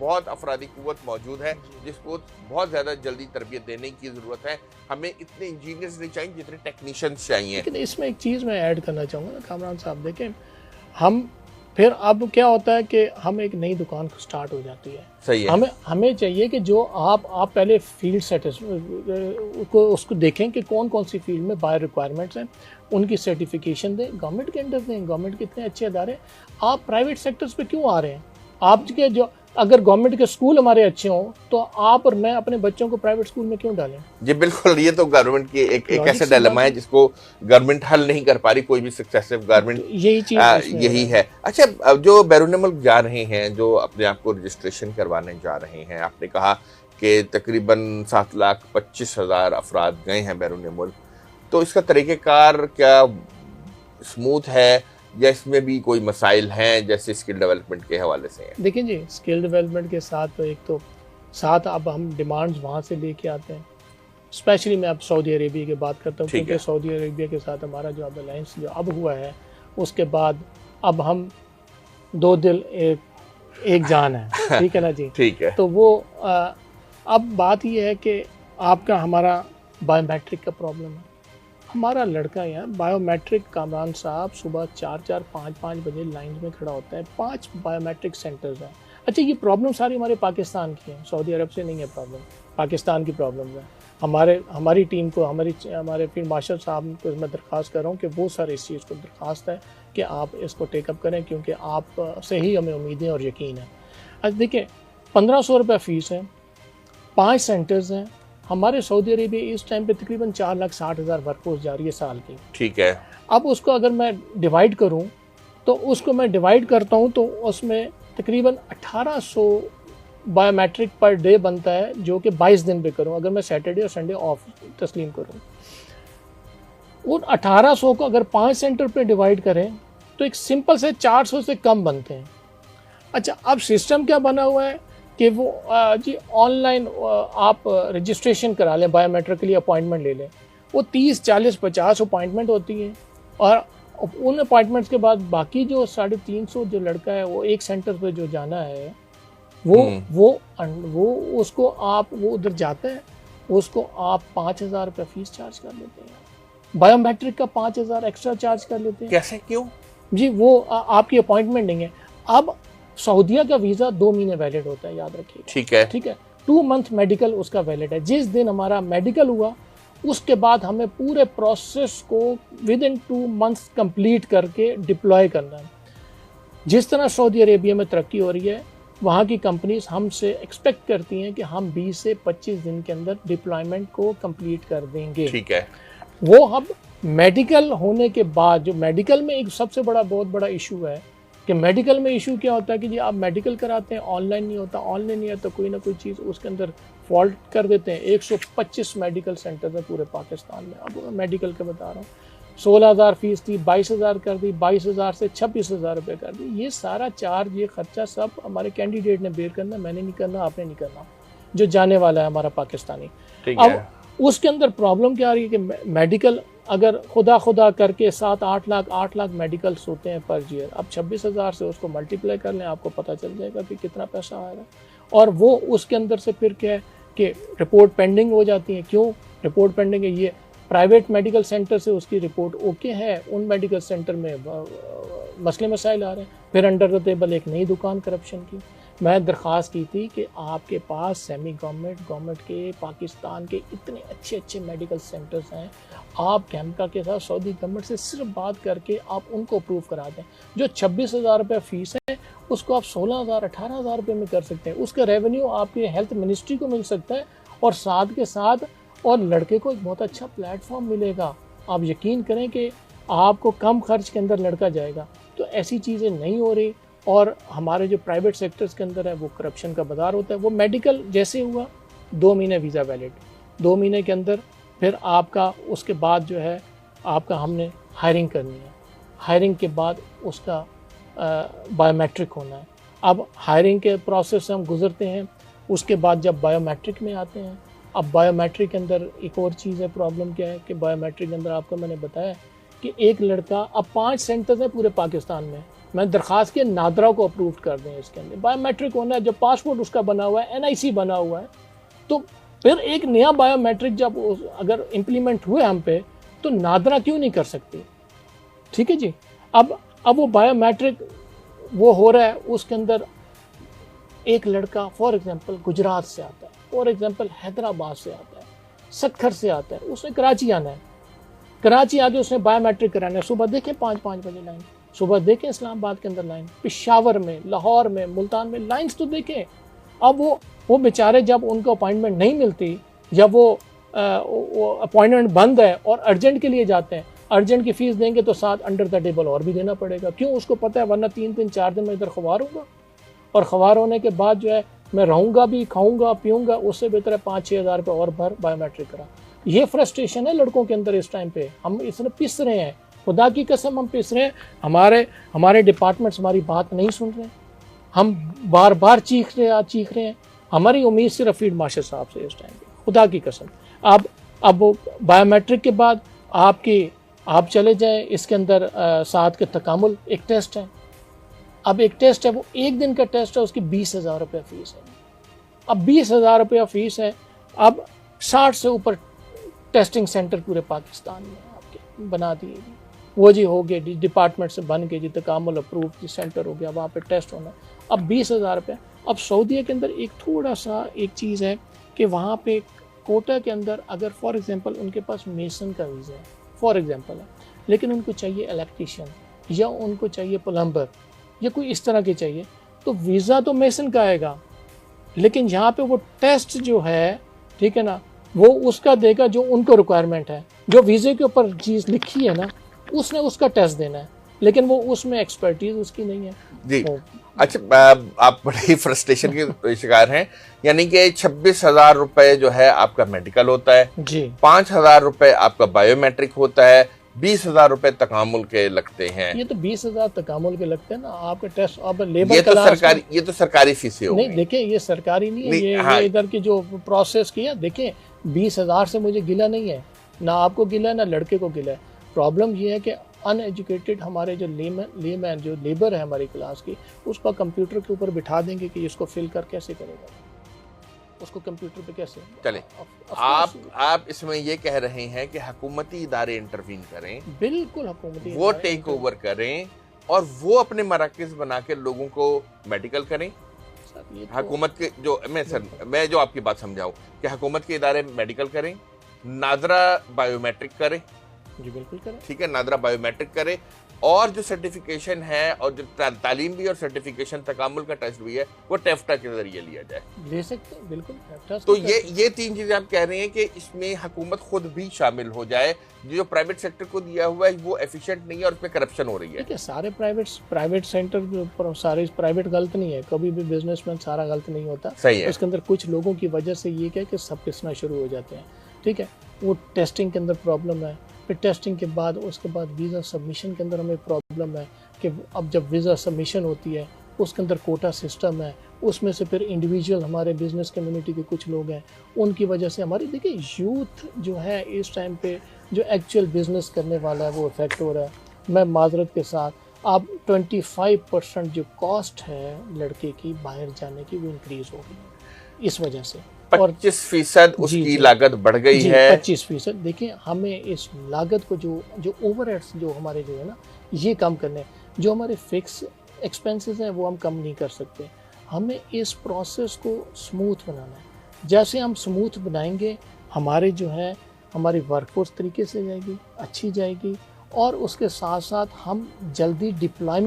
बहुत अफरादी कुव्वत मौजूद है जिसको बहुत ज़्यादा जल्दी तरबियत देने की ज़रूरत है। हमें इतने इंजीनियर्स नहीं चाहिए जितने टेक्नीशियंस चाहिए। लेकिन इसमें एक चीज़ मैं ऐड करना चाहूँगा ना कामरान साहब, देखें हम फिर अब क्या होता है कि हम एक नई दुकान स्टार्ट हो जाती है। सही है। हमें चाहिए कि जो आप पहले फील्ड उसको देखें कि कौन कौन सी फील्ड में बायो रिक्वायरमेंट्स हैं, उनकी सर्टिफिकेशन दें, गवर्नमेंट के अंडर दें। गवर्नमेंट के इतने अच्छे अदारे, आप प्राइवेट सेक्टर्स पे क्यों आ रहे हैं? आपके जो अगर गवर्नमेंट के स्कूल हमारे अच्छे हों तो आप और मैं अपने बच्चों को प्राइवेट स्कूल में क्यों डालें? जी बिल्कुल, ये तो गवर्नमेंट की एक ऐसा डिलेमा है जिसको गवर्नमेंट हल नहीं कर पा रही, कोई भी सक्सेसिव गवर्नमेंट। यही चीज यही है। अच्छा, जो बैरून मुल्क जा रहे हैं, जो अपने आप को रजिस्ट्रेशन करवाने जा रहे हैं, आपने कहा कि तकरीबन 7,25,000 अफराद गए हैं बैरून मुल्क, तो इसका तरीक़ेकार क्या स्मूथ है या इसमें भी कोई मसाइल हैं जैसे स्किल डेवलपमेंट के हवाले से? देखिए जी, स्किल डेवलपमेंट के साथ तो एक तो साथ अब हम डिमांड्स वहाँ से लेके आते हैं। स्पेशली मैं अब सऊदी अरेबिया की बात करता हूँ, क्योंकि सऊदी अरेबिया के साथ हमारा जो अब अलायंस जो अब हुआ है, उसके बाद अब हम दो दिल एक जान है। ठीक है ना जी? ठीक है। तो वो अब बात ये है कि आपका हमारा बायोमेट्रिक का प्रॉब्लम है। हमारा लड़का यहाँ बायोमेट्रिक, कामरान साहब सुबह 4-4, 5-5 बजे लाइन में खड़ा होता है। 5 बायोमेट्रिक सेंटर्स हैं। अच्छा, ये प्रॉब्लम सारी हमारे पाकिस्तान की है, सऊदी अरब से नहीं है प्रॉब्लम, पाकिस्तान की प्रॉब्लम है। हमारी टीम को, हमारे फील्ड मार्शल साहब को मैं दरख्वास्त कर रहा हूँ कि वो सर इस चीज़ को दरख्वास्त है कि आप इसको टेकअप करें, क्योंकि आप से ही हमें उम्मीदें और यकीन है। अच्छा देखिए, 1500 रुपये फ़ीस है, 5 सेंटर्स हैं। हमारे सऊदी अरेबिया इस टाइम पे तकरीबन 4,60,000 वर्कफोर्स जा रही है साल की। ठीक है। अब उसको अगर मैं डिवाइड करूं तो उसको मैं डिवाइड करता हूं तो उसमें तकरीबन 1800 बायोमेट्रिक पर डे बनता है, जो कि 22 दिन पे करूं। अगर मैं सैटरडे और संडे ऑफ तस्लीम करूं, उन 1800 को अगर 5 सेंटर पे डिवाइड करें तो एक सिंपल से 400 से कम बनते हैं। अच्छा, अब सिस्टम क्या बना हुआ है कि वो जी ऑनलाइन आप रजिस्ट्रेशन करा लें, बायोमेट्रिक के लिए अपॉइंटमेंट ले लें। वो 30, 40, 50 अपॉइंटमेंट होती है, और उन अपॉइंटमेंट्स के बाद बाकी जो 350 जो लड़का है वो एक सेंटर पे जो जाना है वो उसको आप वो उधर जाता है, उसको आप 5,000 रुपये फीस चार्ज कर लेते हैं। बायोमेट्रिक का 5,000 एक्स्ट्रा चार्ज कर लेते हैं। कैसे, क्यों? जी वो आपकी अपॉइंटमेंट नहीं है। अब सऊदीया का वीज़ा 2 महीने वैलिड होता है, याद रखिए। ठीक है। ठीक है, 2 मंथ मेडिकल उसका वैलिड है। जिस दिन हमारा मेडिकल हुआ उसके बाद हमें पूरे प्रोसेस को विद इन 2 मंथ्स कंप्लीट करके डिप्लॉय करना है। जिस तरह सऊदी अरेबिया में तरक्की हो रही है, वहाँ की कंपनीज हमसे एक्सपेक्ट करती हैं कि हम 20 से 25 दिन के अंदर डिप्लॉयमेंट को कंप्लीट कर देंगे। ठीक है। वो अब मेडिकल होने के बाद, जो मेडिकल में एक सबसे बहुत बड़ा इशू है कि मेडिकल में इशू क्या होता है कि जी आप मेडिकल कराते हैं, ऑनलाइन नहीं होता, ऑनलाइन नहीं है तो कोई ना कोई चीज़ उसके अंदर फॉल्ट कर देते हैं। 125 मेडिकल सेंटर है पूरे पाकिस्तान में। अब मेडिकल का बता रहा हूँ, 16,000 फीस थी, 22,000 कर दी, 22,000 से 26,000 रुपये कर दी। ये सारा चार्ज, ये खर्चा सब हमारे कैंडिडेट ने बेयर करना, मैंने नहीं करना, आपने नहीं करना, जो जाने वाला है हमारा पाकिस्तानी। अब उसके अंदर प्रॉब्लम क्या आ रही है कि मेडिकल अगर खुदा करके 8 लाख मेडिकल्स होते हैं पर ईयर। अब 26,000 से उसको मल्टीप्लाई कर लें, आपको पता चल जाएगा कि कितना पैसा आएगा। और वो उसके अंदर से फिर क्या है कि रिपोर्ट पेंडिंग हो जाती है। क्यों रिपोर्ट पेंडिंग है? ये प्राइवेट मेडिकल सेंटर से उसकी रिपोर्ट ओके है, उन मेडिकल सेंटर में मसले मसाइल आ रहे हैं। फिर अंडर द टेबल एक नई दुकान करप्शन की। मैं दरख्वास्त की थी कि आपके पास सेमी गवर्नमेंट के पाकिस्तान के इतने अच्छे मेडिकल सेंटर्स हैं, आप कैम्पा के साथ सऊदी गवर्नमेंट से सिर्फ बात करके आप उनको अप्रूव करा दें। जो 26,000 रुपये फ़ीस है उसको आप 16,000 18,000 रुपये में कर सकते हैं। उसका रेवेन्यू आपके हेल्थ मिनिस्ट्री को मिल सकता है, और साथ के साथ और लड़के को एक बहुत अच्छा प्लेटफॉर्म मिलेगा। आप यकीन करें कि आपको कम खर्च के अंदर लड़का जाएगा। तो ऐसी चीज़ें नहीं हो रही, और हमारे जो प्राइवेट सेक्टर्स के अंदर है वो करप्शन का बाजार होता है। वो मेडिकल जैसे हुआ 2 महीने वीज़ा वैलिड, 2 महीने के अंदर फिर आपका उसके बाद जो है आपका हमने हायरिंग करनी है, हायरिंग के बाद उसका बायोमेट्रिक होना है। अब हायरिंग के प्रोसेस से हम गुजरते हैं, उसके बाद जब बायोमेट्रिक में आते हैं। अब बायोमेट्रिक के अंदर एक और चीज़ है, प्रॉब्लम क्या है कि बायोमेट्रिक के अंदर आपको मैंने बताया कि एक लड़का, अब 5 सेंटर्स हैं पूरे पाकिस्तान में, मैं दरख्वास्त की नादरा को अप्रूव कर दें, इसके अंदर बायोमेट्रिक होना है, जब पासपोर्ट उसका बना हुआ है, NIC बना हुआ है, तो फिर एक नया बायोमेट्रिक जब अगर इम्प्लीमेंट हुए हम पे, तो नादरा क्यों नहीं कर सकती? ठीक है जी। अब वो बायोमेट्रिक वो हो रहा है, उसके अंदर एक लड़का फॉर एग्जांपल गुजरात से आता है, फॉर एग्जांपल हैदराबाद से आता है, सक्खर से आता है, उसने कराची आना है, कराची आके उसने बायोमेट्रिक कराना है, सुबह देखें 5-5 बजे लाइन, सुबह देखें इस्लामाबाद के अंदर लाइन, पेशावर में, लाहौर में, मुल्तान में लाइन्स तो देखें। अब वो बेचारे जब उनको अपॉइंटमेंट नहीं मिलती, जब वो अपॉइंटमेंट बंद है और अर्जेंट के लिए जाते हैं, अर्जेंट की फीस देंगे तो साथ अंडर द टेबल और भी देना पड़ेगा। क्यों? उसको पता है वरना 3-4 दिन में इधर ख्वार होगा, और ख्वार होने के बाद जो है मैं रहूँगा भी, खाऊंगा पीऊँगा, उससे बेहतर है 5-6 हज़ार रुपये और भर बायोमेट्रिक करा। ये फ्रस्ट्रेशन है लड़कों के अंदर इस टाइम पे। हम इसमें पिस रहे हैं, खुदा की कसम हम पिस रहे हैं। हमारे डिपार्टमेंट्स हमारी बात नहीं सुन रहे हैं, हम बार बार चीख रहे हैं। हमारी उम्मीद सिर्फ फील्ड मार्शल साहब से इस टाइम पे, खुदा की कसम। अब बायोमेट्रिक के बाद आप चले जाएं इसके अंदर साथ के तकामुल एक टेस्ट है। अब एक टेस्ट है, वो एक दिन का टेस्ट है, उसकी 20,000 रुपये फीस है। अब 20,000 रुपया फीस है। अब 60 से ऊपर टेस्टिंग सेंटर पूरे पाकिस्तान में आपके बना दिए, वो जी हो गए, डिपार्टमेंट से बन के जी तकामुल अप्रूव जी सेंटर हो गया, वहाँ पे टेस्ट होना। अब 20,000 रुपये। अब सऊदीया के अंदर एक थोड़ा सा एक चीज़ है कि वहाँ पे कोटा के अंदर अगर फॉर एग्जांपल उनके पास मेसन का वीज़ा है फॉर एग्जांपल है, लेकिन उनको चाहिए इलेक्ट्रीशियन या उनको चाहिए प्लम्बर या कोई इस तरह के चाहिए, तो वीज़ा तो मेसन का आएगा, लेकिन यहाँ पे वो टेस्ट जो है, ठीक है ना, वो उसका देगा जो उनको रिक्वायरमेंट है, जो वीज़े के ऊपर चीज़ लिखी है ना, उसने उसका टेस्ट देना है, लेकिन वो उसमें एक्सपर्टीज उसकी नहीं है जी। अच्छा, आप बड़े ही फ्रस्ट्रेशन के शिकार हैं। यानी कि 26,000 रुपए जो है आपका मेडिकल होता है जी, 5,000 रुपए आपका बायोमेट्रिक होता है, 20,000 रुपए तकामुल के लगते हैं। ये तो 20,000 तकामुल के लगते हैं ना आपके टेस्ट। अब लेबर ये तो सरकारी फीसें होंगी। नहीं, देखिए ये सरकारी नहीं है, ये इधर की जो प्रोसेस किया, देखिए 20,000 से मुझे गिला नहीं है, ना आपको गिला है ना लड़के को गिला है। प्रॉब्लम ये है कि अनएजुकेटेड हमारे जो लेमैन जो लेबर है हमारी क्लास की, उसको कंप्यूटर के ऊपर बिठा देंगे कि इसको फिल कर कैसे करेगा, उसको कंप्यूटर पे कैसे चले। आप इसमें ये कह रहे हैं कि हुकूमती इदारे इंटरवीन करें, बिल्कुल हुकूमती वो टेक ओवर करें और वो अपने मराकज़ बना के लोगों को मेडिकल करें। हुकूमत के जो मैं जो आपकी बात समझाऊं कि हुकूमत के इदारे मेडिकल करें, नादरा बायोमेट्रिक करें। जी बिल्कुल करें, ठीक है, नादरा बायोमेट्रिक करे, और जो सर्टिफिकेशन है और जो तालीम भी और सर्टिफिकेशन तकामुल का टेस्ट भी है वो टेफ्टा के जरिए लिया जाए, ले सकते हैं बिल्कुल। तो ये 3 चीजें आप कह रहे हैं कि इसमें हुकूमत खुद भी शामिल हो जाए। जो प्राइवेट सेक्टर को दिया हुआ है वो एफिशिएंट नहीं है और उसमें करप्शन हो रही है। ठीक है, सारे प्राइवेट सेंटर सारे प्राइवेट गलत नहीं है, कभी भी बिजनेसमैन सारा गलत नहीं होता, सही है। उसके अंदर कुछ लोगों की वजह से ये क्या कि सब पिसना शुरू हो जाते हैं। ठीक है, वो टेस्टिंग के अंदर प्रॉब्लम है, फिर टेस्टिंग के बाद उसके बाद वीज़ा सबमिशन के अंदर हमें प्रॉब्लम है कि अब जब वीज़ा सबमिशन होती है उसके अंदर कोटा सिस्टम है, उसमें से फिर इंडिविजुअल हमारे बिजनेस कम्युनिटी के कुछ लोग हैं, उनकी वजह से हमारी देखिए यूथ जो है इस टाइम पे जो एक्चुअल बिजनेस करने वाला है वो इफेक्ट हो रहा है। मैं माजरत के साथ अब 25% जो कॉस्ट है लड़के की बाहर जाने की वो इंक्रीज हो गई इस वजह से, 25% उसकी लागत बढ़ गई है। 25%। देखिए हमें इस लागत को जो ओवरहेड्स जो हमारे जो है ना ये कम करने, जो हमारे फिक्स एक्सपेंसेस हैं वो हम कम नहीं कर सकते। हमें इस प्रोसेस को स्मूथ बनाना है। जैसे हम स्मूथ बनाएंगे हमारे जो है हमारी वर्कफोर्स तरीके से जाएगी, अच्छी जाएगी, और उसके साथ साथ हम जल्दी डिप्लॉयमेंट